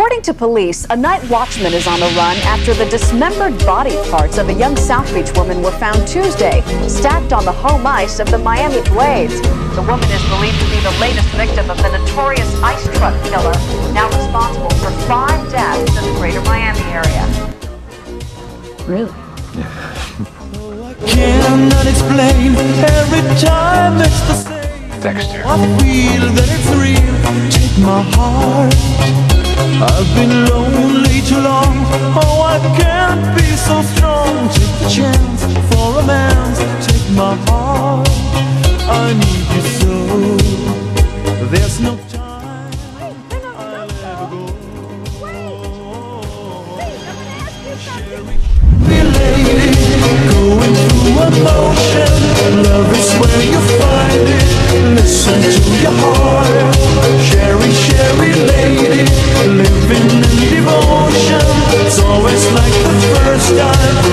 According to police, a night watchman is on the run after the dismembered body parts of a young South Beach woman were found Tuesday, stacked on the home ice of the Miami Blades. The woman is believed to be the latest victim of the notorious ice truck killer, now responsible for 5 deaths in the greater Miami area. Really? Cannot explain, every time it's the same. Dexter. I feel that it's real. Take my heart. I've been lonely too long. Oh, I can't be so strong. Take the chance for romance. Take my heart. I need you so. There's no time. I'll ever go. Cheri, lady, going through emotion. Love is where you find it. Listen to your heart. Cheri, Cheri, lady, living in devotion. It's always like the first time.